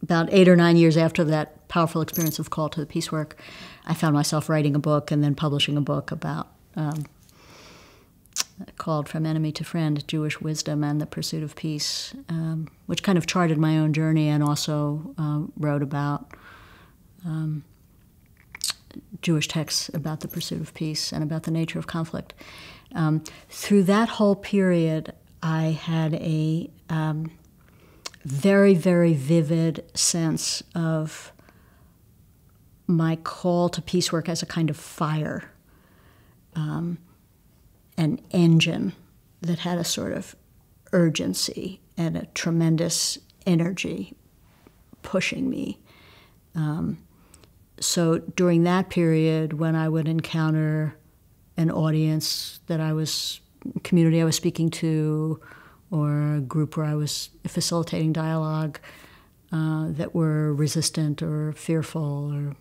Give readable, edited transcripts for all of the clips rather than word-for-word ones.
about 8 or 9 years after that powerful experience of call to the peace work, I found myself writing a book and then publishing a book about called From Enemy to Friend, Jewish Wisdom and the Pursuit of Peace, which kind of charted my own journey and also wrote about Jewish texts about the pursuit of peace and about the nature of conflict. Through that whole period, I had a very, very vivid sense of my call to peace work as a kind of fire, an engine that had a sort of urgency and a tremendous energy pushing me. So during that period, when I would encounter an audience community I was speaking to, or a group where I was facilitating dialogue that were resistant or fearful or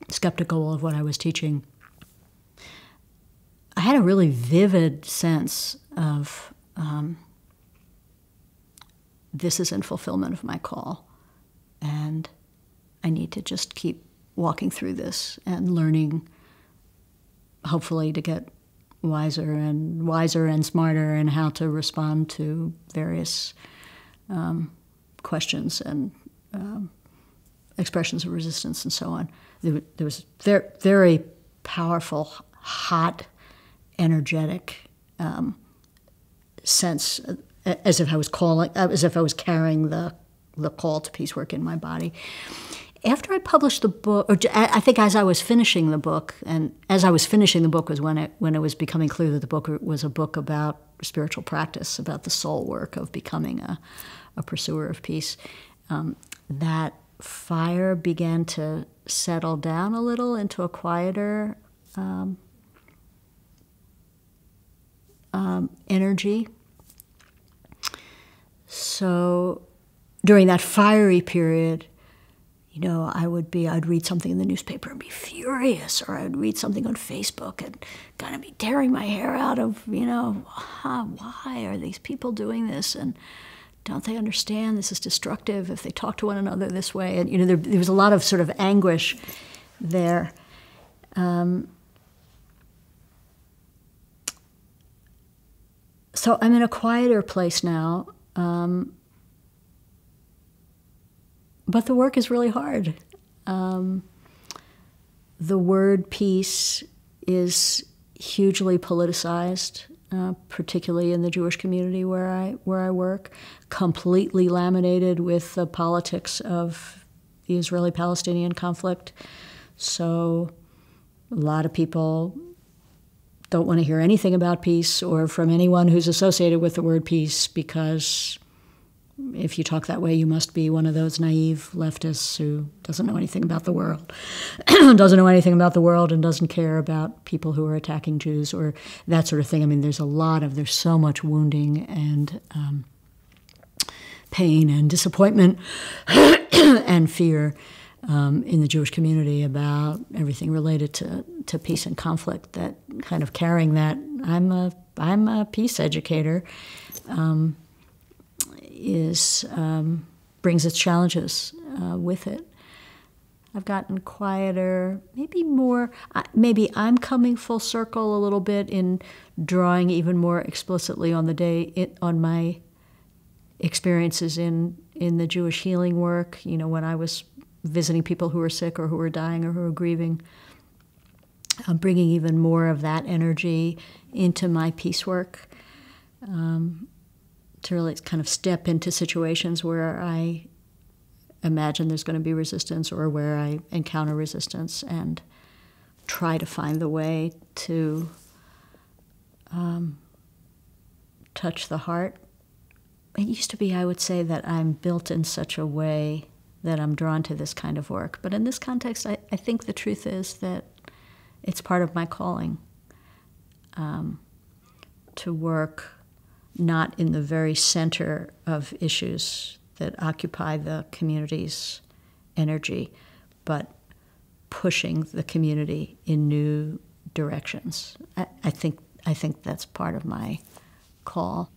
skeptical of what I was teaching, I had a really vivid sense of this is in fulfillment of my call, and I need to just keep walking through this and learning, hopefully, to get wiser and smarter in how to respond to various questions and expressions of resistance and so on. There was very powerful, hot, energetic sense, as if I was carrying the call to peace work in my body. After I published the book, or I think as I was finishing the book, and as I was finishing the book was when it was becoming clear that the book was a book about spiritual practice, about the soul work of becoming a pursuer of peace. That fire began to settle down a little into a quieter energy. So during that fiery period, I'd read something in the newspaper and be furious, or I'd read something on Facebook and kind of be tearing my hair out of, why are these people doing this? And don't they understand this is destructive if they talk to one another this way? And, there was a lot of sort of anguish there. So I'm in a quieter place now. But the work is really hard. The word peace is hugely politicized, particularly in the Jewish community where I work, completely laminated with the politics of the Israeli-Palestinian conflict. So a lot of people don't want to hear anything about peace or from anyone who's associated with the word peace, because if you talk that way, you must be one of those naive leftists who doesn't know anything about the world, and doesn't care about people who are attacking Jews or that sort of thing. I mean, there's so much wounding and pain and disappointment and fear in the Jewish community about everything related to peace and conflict, that kind of carrying that, I'm a peace educator, brings its challenges with it. I've gotten quieter, maybe I'm coming full circle a little bit in drawing even more explicitly on my experiences in the Jewish healing work, when I was visiting people who were sick or who were dying or who were grieving. I'm bringing even more of that energy into my peace work. To really kind of step into situations where I imagine there's going to be resistance or where I encounter resistance, and try to find the way to touch the heart. It used to be, I would say, that I'm built in such a way that I'm drawn to this kind of work. But in this context, I think the truth is that it's part of my calling to work not in the very center of issues that occupy the community's energy, but pushing the community in new directions. I think that's part of my call.